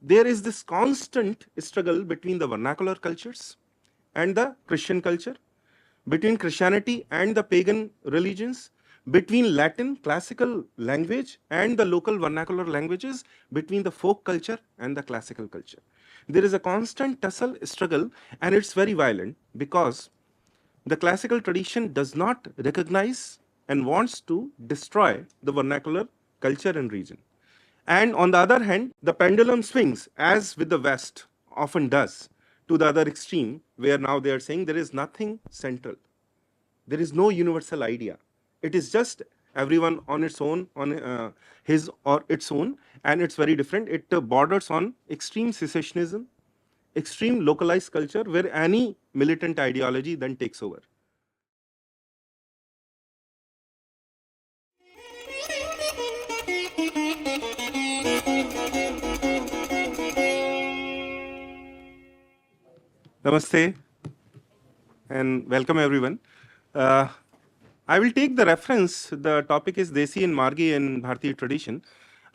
there is this constant struggle between the vernacular cultures and the Christian culture, between Christianity and the pagan religions, between Latin classical language and the local vernacular languages, between the folk culture and the classical culture. There is a constant tussle struggle, and it's very violent because the classical tradition does not recognize and wants to destroy the vernacular culture and region. And on the other hand, the pendulum swings, as with the West often does, to the other extreme, where now they are saying there is nothing central. There is no universal idea. It is just everyone on its own, on his or its own, and it's very different. It borders on extreme secessionism, extreme localized culture, where any militant ideology then takes over. Namaste and welcome everyone. I will take the reference, the topic is Desi and Margi in Bharatiya tradition.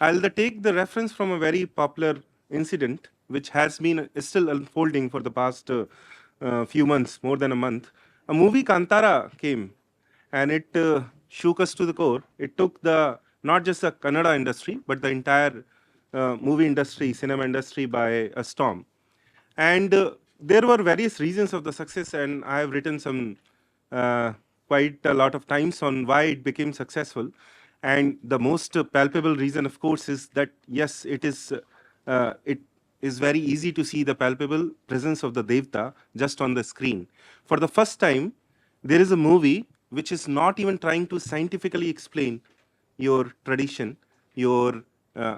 I'll take the reference from a very popular incident which has been still unfolding for the past few months, more than a month. A movie Kantara came and it shook us to the core. It took the not just the Kannada industry but the entire movie industry, cinema industry by a storm. And there were various reasons of the success, and I have written some quite a lot of times on why it became successful. And the most palpable reason, of course, is that yes, it is very easy to see the palpable presence of the Devta just on the screen. For the first time, there is a movie which is not even trying to scientifically explain your tradition, your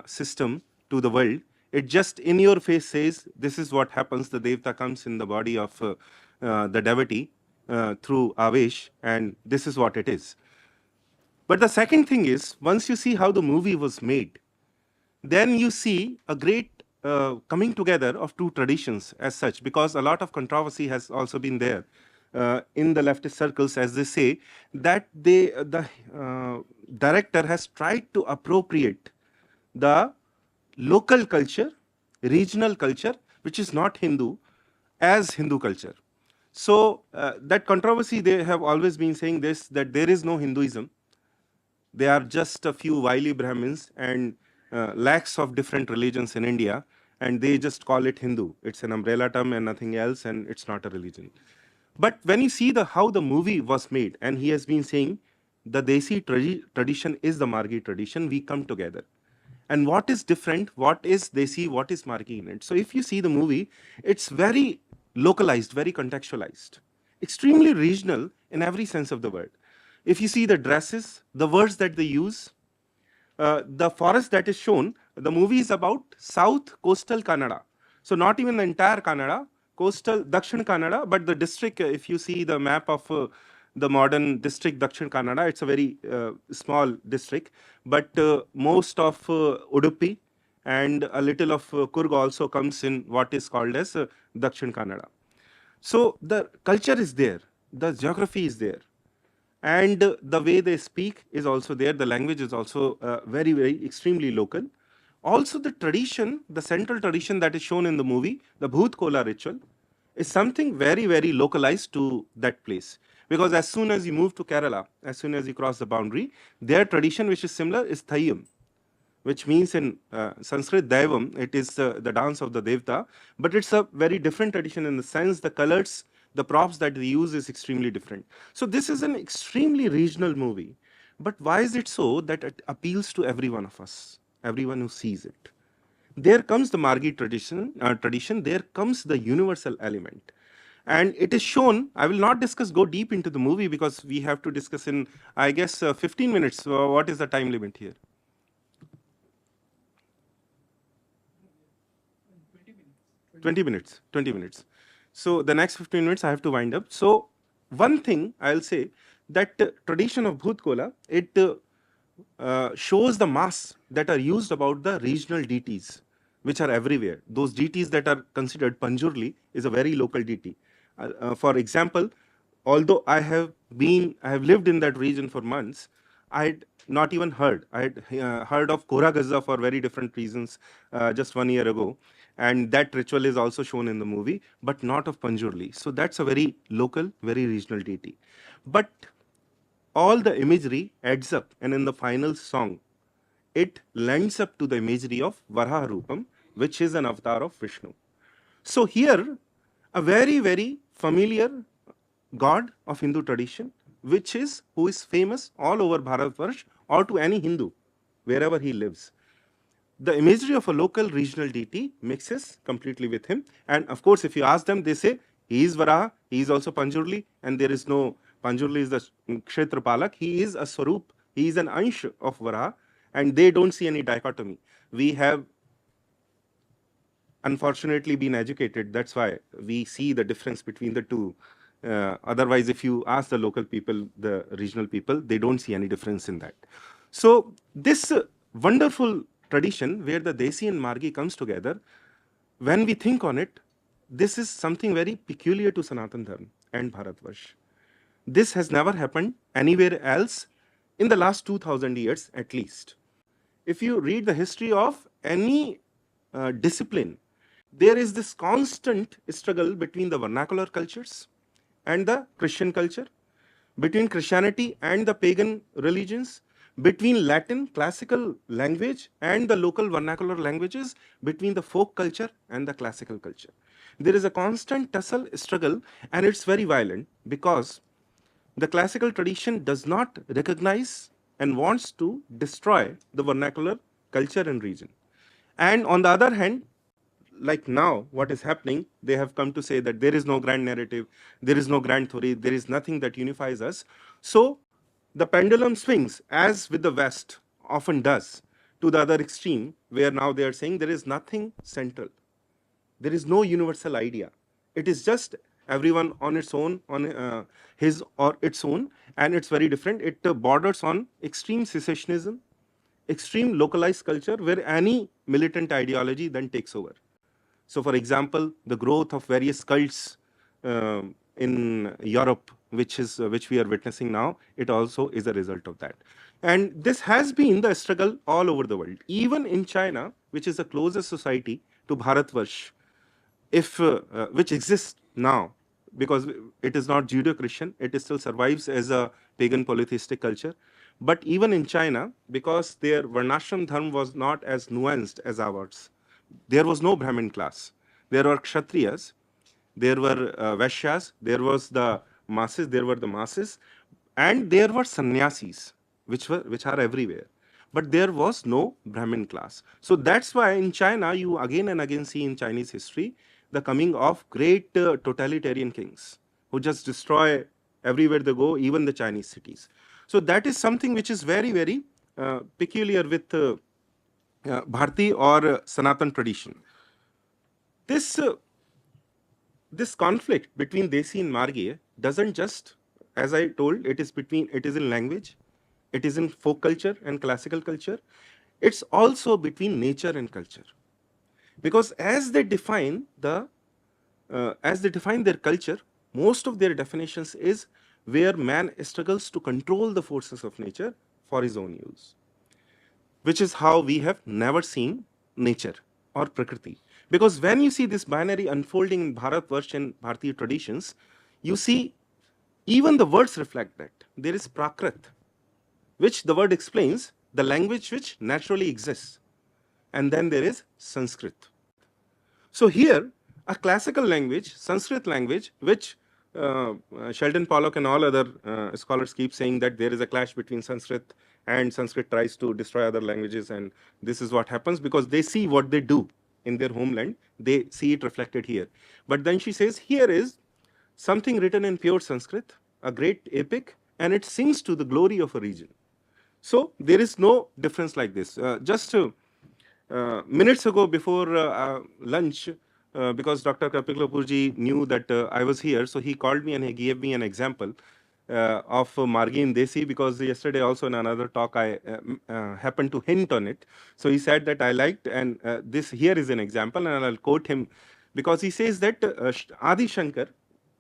system to the world. It just in your face says, this is what happens. The Devta comes in the body of the devotee through Avesh, and this is what it is. But the second thing is, once you see how the movie was made, then you see a great coming together of two traditions as such, because a lot of controversy has also been there in the leftist circles, as they say, that the director has tried to appropriate the local culture, regional culture, which is not Hindu, as Hindu culture. So that controversy, they have always been saying this, that there is no Hinduism. They are just a few wily Brahmins and lakhs of different religions in India, and they just call it Hindu. It's an umbrella term and nothing else, and it's not a religion. But when you see how the movie was made, and he has been saying the Desi tradition is the Margi tradition, we come together. And what is different, what is Desi, what is Margi in it? So if you see the movie, it's very localized, very contextualized, extremely regional in every sense of the word. If you see the dresses, the words that they use, the forest that is shown, the movie is about south coastal Kannada. So not even the entire Kannada, coastal Dakshin Kannada, but the district, if you see the map of the modern district Dakshin Kannada, it's a very small district, but most of Udupi and a little of Kurg also comes in what is called as Dakshin Kannada. So the culture is there, the geography is there, and the way they speak is also there. The language is also very, very extremely local. Also the tradition, the central tradition that is shown in the movie, the Bhoot Kola ritual, is something very, very localized to that place. Because as soon as you move to Kerala, as soon as you cross the boundary, their tradition, which is similar, is Thayyam, which means in Sanskrit Daivam, it is the dance of the Devta, but it's a very different tradition in the sense the colors, the props that they use is extremely different. So this is an extremely regional movie. But why is it so that it appeals to every one of us, everyone who sees it? There comes the Margi tradition, there comes the universal element. And it is shown, I will not go deep into the movie because we have to discuss in, I guess, 15 minutes. What is the time limit here? 20 minutes. 20 minutes. So the next 15 minutes I have to wind up. So one thing I'll say, that tradition of Bhoot Kola, it shows the mass that are used about the regional deities, which are everywhere. Those deities that are considered Panjurli is a very local deity. For example, although I have lived in that region for months, I had not even heard. I had heard of Kora Gazza for very different reasons just 1 year ago. and that ritual is also shown in the movie, but not of Panjurli. So that's a very local, very regional deity. But all the imagery adds up, and in the final song, it lends up to the imagery of Varaha Rupam, which is an avatar of Vishnu. So here, a very, very familiar god of Hindu tradition, which is who is famous all over Bharatvarsh or to any Hindu, wherever he lives. The imagery of a local regional deity mixes completely with him. And of course, if you ask them, they say he is Varaha, he is also Panjurli, and there is no, Panjurli is the Kshetra Palak, he is a Swarup, he is an Ansh of Varaha, and they don't see any dichotomy. We have unfortunately been educated, that's why we see the difference between the two. Otherwise, if you ask the local people, the regional people, they don't see any difference in that. So this wonderful tradition where the Desi and Margi comes together, when we think on it, this is something very peculiar to Sanatan Dharma and Bharatvarsh. This has never happened anywhere else in the last 2000 years at least. If you read the history of any discipline, there is this constant struggle between the vernacular cultures and the Christian culture, between Christianity and the pagan religions, between Latin classical language and the local vernacular languages, between the folk culture and the classical culture. There is a constant tussle struggle, and it's very violent because the classical tradition does not recognize and wants to destroy the vernacular culture and region. And on the other hand, like now, what is happening, they have come to say that there is no grand narrative, there is no grand theory, there is nothing that unifies us. So the pendulum swings, as with the West often does, to the other extreme, where now they are saying there is nothing central. There is no universal idea. It is just everyone on its own, on his or its own, and it's very different. It borders on extreme cessationism, extreme localized culture, where any militant ideology then takes over. So, for example, the growth of various cults in Europe, which we are witnessing now, it also is a result of that. And this has been the struggle all over the world, even in China, which is the closest society to Bharatvarsh, which exists now, because it is not Judeo-Christian, it still survives as a pagan polytheistic culture. But even in China, because their Varnashram Dharma was not as nuanced as ours, there was no Brahmin class. There were Kshatriyas, there were Vaishyas, there was the masses, there were the masses, and there were sannyasis, which are everywhere. But there was no Brahmin class. So that's why in China, you again and again see in Chinese history the coming of great totalitarian kings who just destroy everywhere they go, even the Chinese cities. So that is something which is very, very peculiar with Bharti or Sanatan tradition. This conflict between Desi and Margi doesn't just, as I told, it is in language, it is in folk culture and classical culture. It's also between nature and culture, because as they define their culture, most of their definitions is where man struggles to control the forces of nature for his own use, which is how we have never seen nature or Prakriti. Because when you see this binary unfolding in Bharatvarsh and Bharatiya traditions, you see even the words reflect that. There is Prakrit, which the word explains, the language which naturally exists. And then there is Sanskrit. So here, a classical language, Sanskrit language, which Sheldon Pollock and all other scholars keep saying that there is a clash between Sanskrit, and Sanskrit tries to destroy other languages, and this is what happens because they see what they do in their homeland, they see it reflected here. But then she says, here is something written in pure Sanskrit, a great epic, and it sings to the glory of a region. So there is no difference like this. Just minutes ago before lunch, because Dr. Kapilapurji knew that I was here, so he called me and he gave me an example of Margi and Desi, because yesterday also in another talk I happened to hint on it. So he said that I liked, and this here is an example, and I'll quote him, because he says that Adi Shankar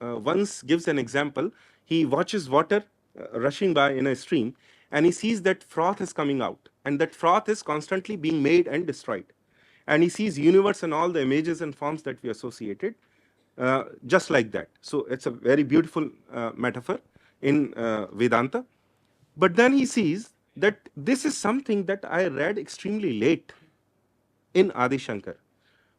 once gives an example. He watches water rushing by in a stream, and he sees that froth is coming out, and that froth is constantly being made and destroyed. and he sees universe and all the images and forms that we associated just like that. So it's a very beautiful metaphor in Vedanta. But then he sees that this is something that I read extremely late in Adi Shankar.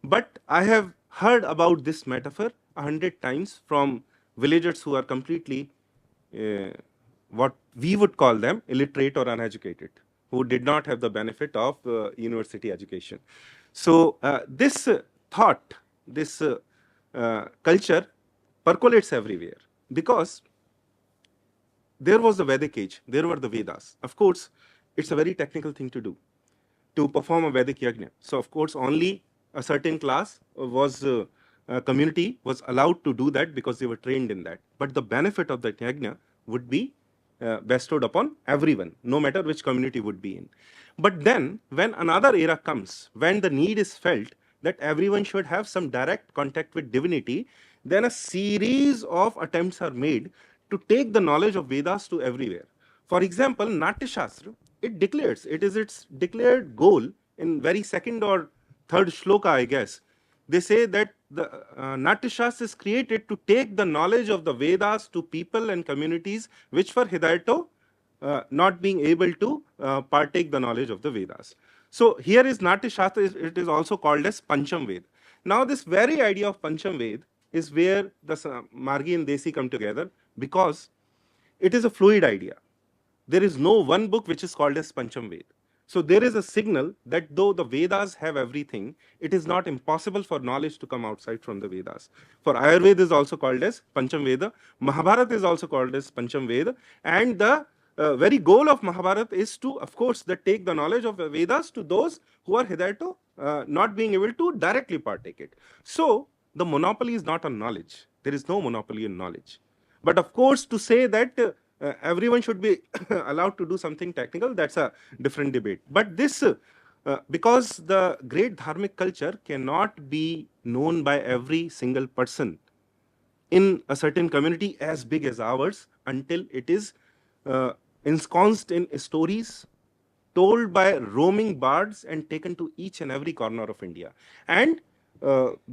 But I have heard about this metaphor 100 times from villagers who are completely what we would call them illiterate or uneducated, who did not have the benefit of university education. So this thought, this culture percolates everywhere because there was the Vedic age, there were the Vedas. Of course, it's a very technical thing to do, to perform a Vedic yajna. So, of course, only a certain class community was allowed to do that because they were trained in that. But the benefit of that yajna would be bestowed upon everyone, no matter which community would be in. But then, when another era comes, when the need is felt that everyone should have some direct contact with divinity, then a series of attempts are made to take the knowledge of Vedas to everywhere. For example, Natya Shastra, it declares, it is its declared goal in very second or third shloka, I guess. They say that the Natya Shastra is created to take the knowledge of the Vedas to people and communities which were hitherto not being able to partake the knowledge of the Vedas. So here is Natya Shastra, it is also called as Pancham Ved. Now this very idea of Pancham Ved is where the Margi and Desi come together, because it is a fluid idea. There is no one book which is called as Pancham Ved. So there is a signal that though the Vedas have everything, it is not impossible for knowledge to come outside from the Vedas. For Ayurveda is also called as Pancham Veda, Mahabharata is also called as Pancham Veda, and the very goal of Mahabharata is to, of course, take the knowledge of the Vedas to those who are hitherto not being able to directly partake it. So the monopoly is not on knowledge. There is no monopoly in knowledge. But of course, to say that everyone should be allowed to do something technical, that's a different debate. But this, because the great dharmic culture cannot be known by every single person in a certain community as big as ours until it is ensconced in stories told by roaming bards and taken to each and every corner of India, and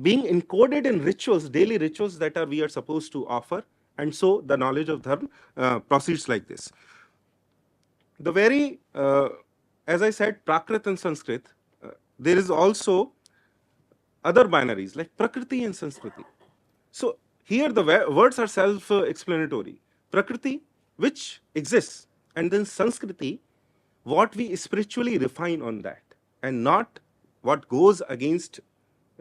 being encoded in rituals, daily rituals that we are supposed to offer. And so the knowledge of Dharma proceeds like this. The very, as I said, Prakrit and Sanskrit, there is also other binaries like Prakriti and Sanskriti. So here the words are self-explanatory. Prakriti, which exists, and then Sanskriti, what we spiritually refine on that, and not what goes against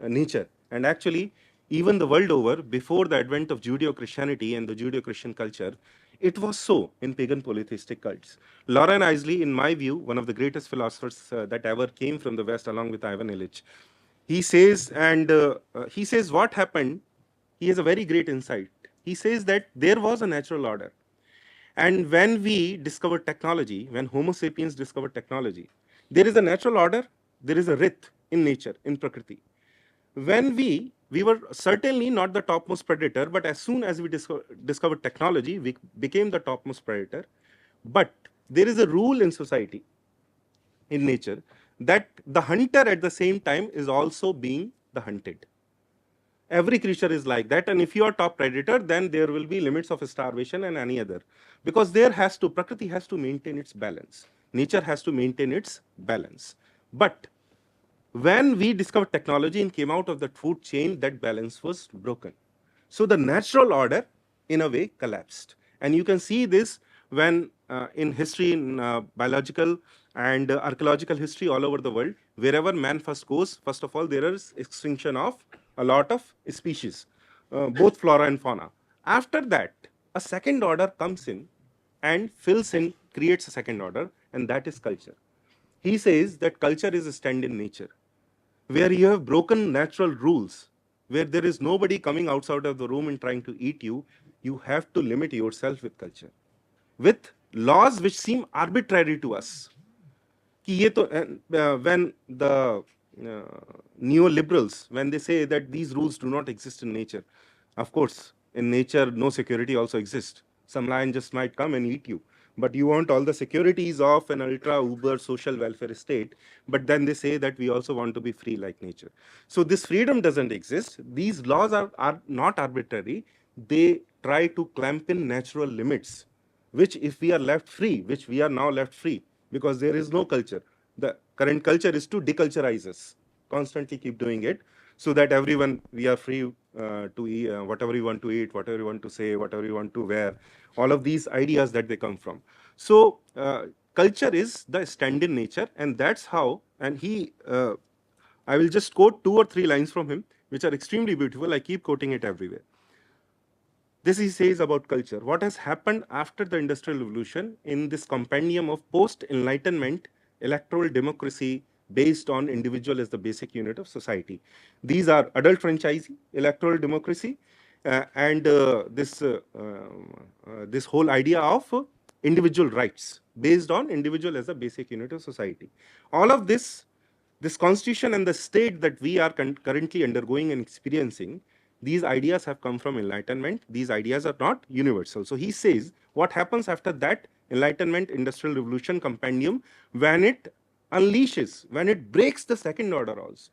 nature. And actually, even the world over, before the advent of Judeo-Christianity and the Judeo-Christian culture, it was so in pagan polytheistic cults. Loren Eiseley, in my view, one of the greatest philosophers that ever came from the West, along with Ivan Illich, he says, he says what happened, he has a very great insight. He says that there was a natural order. And when we discovered technology, when Homo sapiens discovered technology, there is a natural order, there is a rhythm in nature, in Prakriti. When we were certainly not the topmost predator, but as soon as we discovered technology, we became the topmost predator. But there is a rule in society, in nature, that the hunter at the same time is also being the hunted. Every creature is like that, and if you are top predator, then there will be limits of starvation and any other, because Prakriti has to maintain its balance. Nature has to maintain its balance. But when we discovered technology and came out of that food chain, that balance was broken. So the natural order, in a way, collapsed. And you can see this when in history, in biological and archaeological history all over the world, wherever man first goes, first of all, there is extinction of a lot of species, both flora and fauna. After that, a second order comes in and fills in, creates a second order, and that is culture. He says that culture is a stand in nature, where you have broken natural rules, where there is nobody coming outside of the room and trying to eat you. You have to limit yourself with culture, with laws which seem arbitrary to us. When the neoliberals, when they say that these rules do not exist in nature, of course, in nature, no security also exists. Some lion just might come and eat you. but you want all the securities of an ultra uber social welfare state, but then they say that we also want to be free like nature. So this freedom doesn't exist. These laws are not arbitrary. They try to clamp in natural limits, which if we are left free, which we are now left free, because there is no culture. The current culture is to deculturize us, constantly keep doing it, so that everyone, we are free to eat whatever you want to eat, whatever you want to say, whatever you want to wear, all of these ideas that they come from. So culture is the stand in nature, and that's how, and I will just quote 2 or 3 lines from him, which are extremely beautiful. I keep quoting it everywhere. This he says about culture. What has happened after the Industrial Revolution in this compendium of post-enlightenment electoral democracy based on individual as the basic unit of society? These are adult franchisee, electoral democracy, and this whole idea of individual rights based on individual as the basic unit of society. All of this constitution and the state that we are currently undergoing and experiencing, these ideas have come from enlightenment. These ideas are not universal. So he says what happens after that enlightenment industrial revolution compendium, when it unleashes, when it breaks the second order also.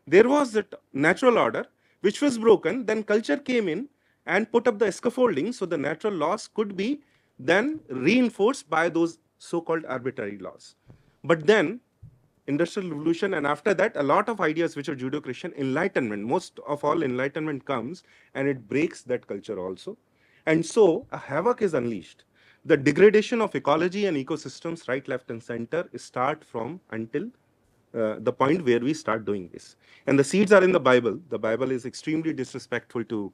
There was that natural order which was broken, then culture came in and put up the scaffolding so the natural laws could be then reinforced by those so-called arbitrary laws. But then industrial revolution, and after that a lot of ideas which are Judeo-Christian enlightenment, most of all enlightenment comes and it breaks that culture also, and so a havoc is unleashed. The degradation of ecology and ecosystems right, left and center start from until the point where we start doing this. And the seeds are in the Bible. The Bible is extremely disrespectful to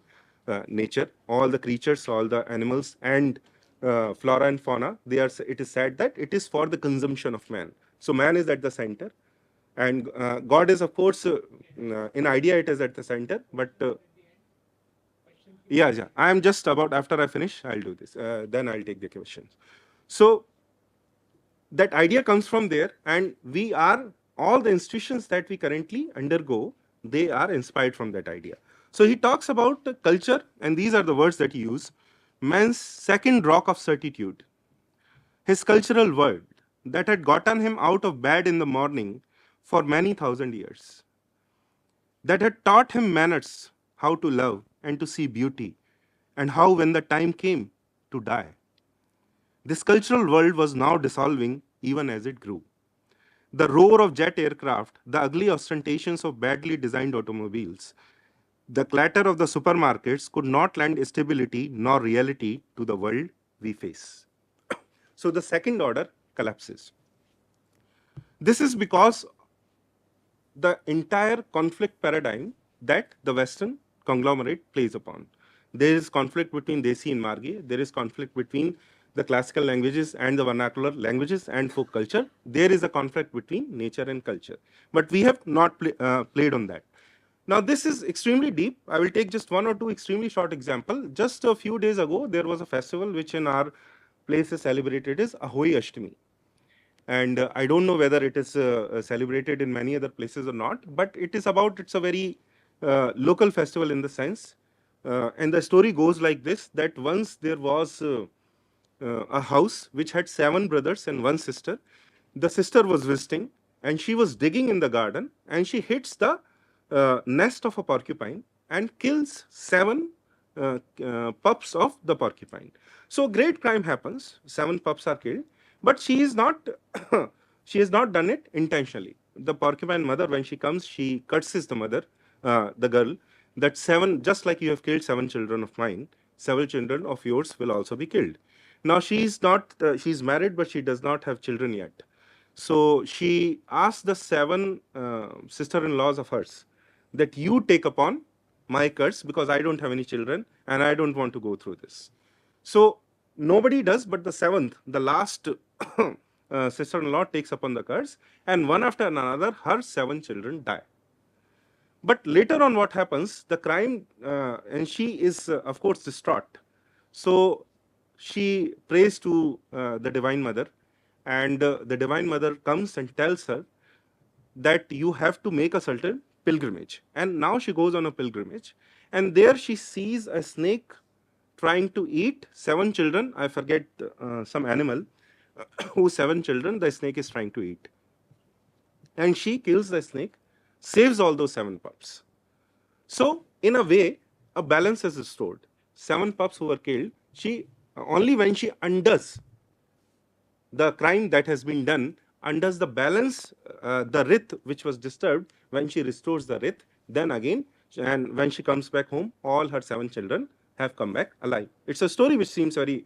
nature, all the creatures, all the animals, and flora and fauna. It is said that it is for the consumption of man. So man is at the center, and God is, of course, in idea it is at the center, but yeah, I am just about, after I finish, I'll do this. Then I'll take the questions. So that idea comes from there, and we are, all the institutions that we currently undergo, they are inspired from that idea. So he talks about culture, and these are the words that he uses: man's second rock of certitude, his cultural world that had gotten him out of bed in the morning for many thousand years, that had taught him manners, how to love and to see beauty, and how, when the time came, to die. This cultural world was now dissolving even as it grew. The roar of jet aircraft, the ugly ostentations of badly designed automobiles, the clatter of the supermarkets could not lend stability nor reality to the world we face. So the second order collapses. This is because the entire conflict paradigm that the Western conglomerate plays upon. There is conflict between Desi and Margi. There is conflict between the classical languages and the vernacular languages and folk culture. There is a conflict between nature and culture. But we have not played on that. Now, this is extremely deep. I will take just 1 or 2 extremely short example. Just a few days ago, there was a festival which in our place is celebrated as Ahoi Ashtami. And I don't know whether it is celebrated in many other places or not, but it's a very local festival in the sense. And the story goes like this, that once there was a house which had 7 brothers and 1 sister. The sister was visiting, and she was digging in the garden, and she hits the nest of a porcupine and kills 7 pups of the porcupine. So great crime happens, 7 pups are killed, but she is not she has not done it intentionally. The porcupine mother, when she comes, she curses the mother, the girl, that 7, just like you have killed 7 children of mine, 7 children of yours will also be killed. Now she's not, she's married, but she does not have children yet. So she asked the 7 sister-in-laws of hers that you take upon my curse, because I don't have any children and I don't want to go through this. So nobody does, but the 7th, the last sister-in-law takes upon the curse, and one after another, her 7 children die. But later on, what happens? The crime, and she is, of course, distraught. So she prays to the Divine Mother, and the Divine Mother comes and tells her that you have to make a certain pilgrimage. And now she goes on a pilgrimage, and there she sees a snake trying to eat 7 children. I forget some animal whose 7 children the snake is trying to eat. And she kills the snake, saves all those 7 pups. So, in a way, a balance is restored. 7 pups who were killed, she only when she undoes the crime that has been done, undoes the balance, the rith which was disturbed, when she restores the rith, then again, and when she comes back home, all her 7 children have come back alive. It's a story which seems very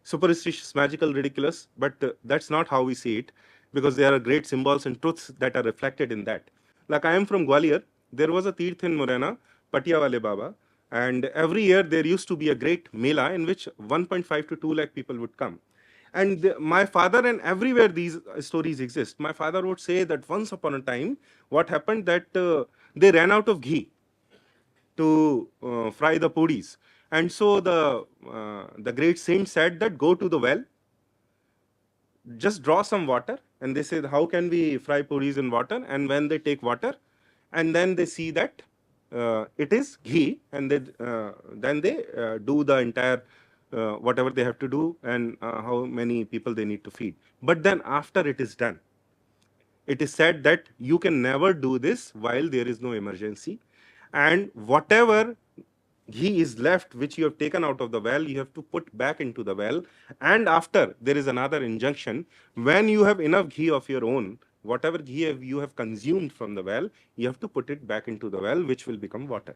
superstitious, magical, ridiculous, but that's not how we see it, because there are great symbols and truths that are reflected in that. Like, I am from Gwalior. There was a Tirth in Morena, Patiya Wale Baba, and every year there used to be a great mela in which 1.5 to 2 lakh people would come. And my father, and everywhere these stories exist, my father would say that once upon a time, what happened that they ran out of ghee to fry the pudis. And so the great saint said that go to the well, just draw some water, and they said, how can we fry puris in water? And when they take water, and then they see that it is ghee, and then they do the entire whatever they have to do, and how many people they need to feed. But then after it is done, it is said that you can never do this while there is no emergency, and whatever ghee is left which you have taken out of the well, you have to put back into the well. And after, there is another injunction: when you have enough ghee of your own, whatever ghee you have consumed from the well, you have to put it back into the well, which will become water.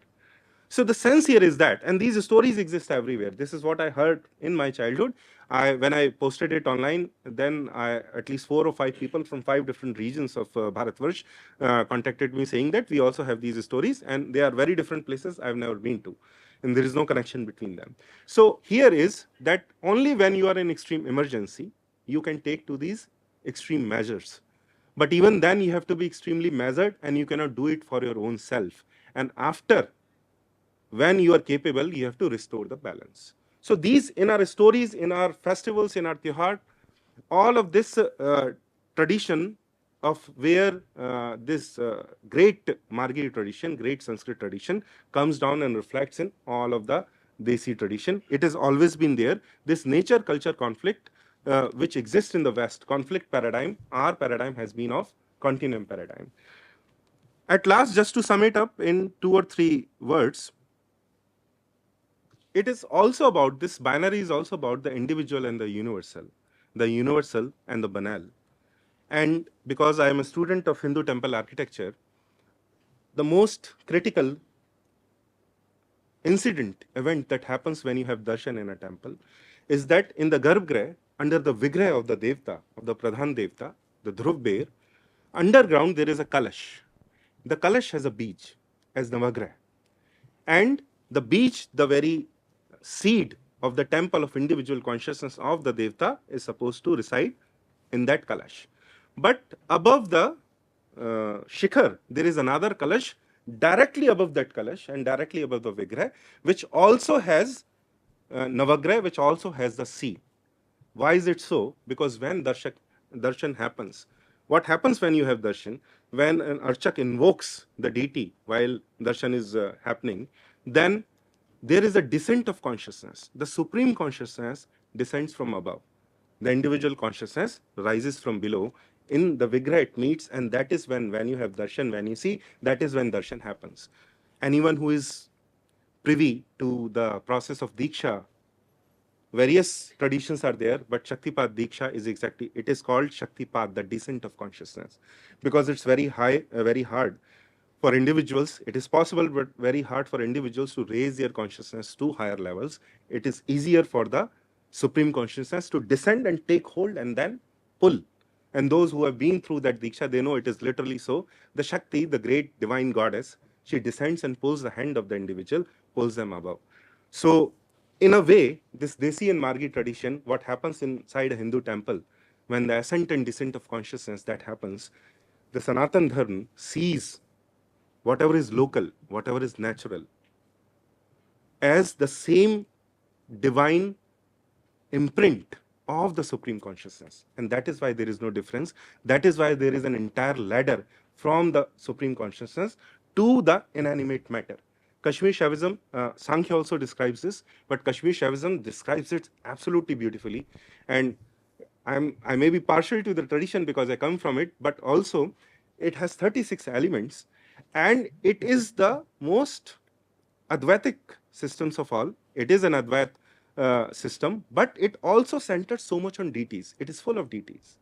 So the sense here is that, and these stories exist everywhere. This is what I heard in my childhood. When I posted it online, then at least 4 or 5 people from 5 different regions of Bharatvarsh contacted me saying that we also have these stories, and they are very different places I've never been to, and there is no connection between them. So here is that only when you are in extreme emergency, you can take to these extreme measures. But even then, you have to be extremely measured, and you cannot do it for your own self. And after, when you are capable, you have to restore the balance. So these, in our stories, in our festivals, in our tihar, all of this tradition of where this great Margi tradition, great Sanskrit tradition comes down and reflects in all of the Desi tradition. It has always been there. This nature-culture conflict which exists in the West, conflict paradigm, our paradigm has been of continuum paradigm. At last, just to sum it up in 2 or 3 words, it is also about, this binary is also about the individual and the universal and the banal. And because I am a student of Hindu temple architecture, the most critical event that happens when you have darshan in a temple is that in the Garbhagriha, under the Vigraha of the Devta, of the Pradhan Devta, the Dhruv Bear, underground there is a Kalash. The Kalash has a beach as Navagraha. And the beach, the very seed of the temple of individual consciousness of the Devta, is supposed to reside in that Kalash. But above the Shikhar, there is another Kalash directly above that Kalash and directly above the Vigraha, which also has Navagraha, which also has the seed. Why is it so? Because when darshan happens, what happens when you have darshan? When an archak invokes the deity while darshan is happening, then there is a descent of consciousness. The supreme consciousness descends from above. The individual consciousness rises from below. In the Vigraha it meets, and that is when you have darshan, when you see, that is when darshan happens. Anyone who is privy to the process of Diksha, various traditions are there, but Shaktipat Diksha is exactly, it is called Shaktipat, the descent of consciousness, because it's very high, very hard for individuals. It is possible, but very hard for individuals to raise their consciousness to higher levels. It is easier for the supreme consciousness to descend and take hold and then pull. And those who have been through that Diksha, they know it is literally so. The Shakti, the great divine goddess, she descends and pulls the hand of the individual, pulls them above. So, in a way, this Desi and Margi tradition, what happens inside a Hindu temple, when the ascent and descent of consciousness that happens, the Sanatan Dharma sees whatever is local, whatever is natural, as the same divine imprint of the supreme consciousness. And that is why there is no difference. That is why there is an entire ladder from the supreme consciousness to the inanimate matter. Kashmir Shaivism, Sankhya also describes this, but Kashmir Shaivism describes it absolutely beautifully. And I may be partial to the tradition because I come from it, but also it has 36 elements, and it is the most Advaitic systems of all. It is an Advait system, but it also centers so much on deities. It is full of deities.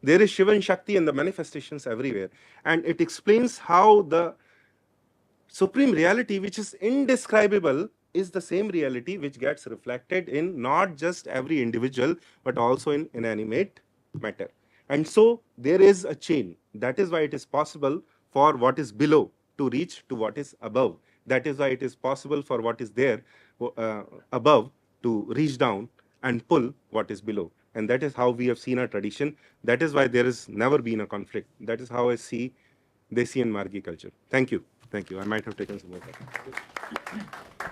There is Shiva and Shakti and the manifestations everywhere. And it explains how the supreme reality, which is indescribable, is the same reality which gets reflected in not just every individual, but also in inanimate matter. And so there is a chain. That is why it is possible for what is below to reach to what is above. That is why it is possible for what is there above to reach down and pull what is below. And that is how we have seen our tradition. That is why there has never been a conflict. That is how I see Desi and Margi culture. Thank you. Thank you. I might have taken some more time.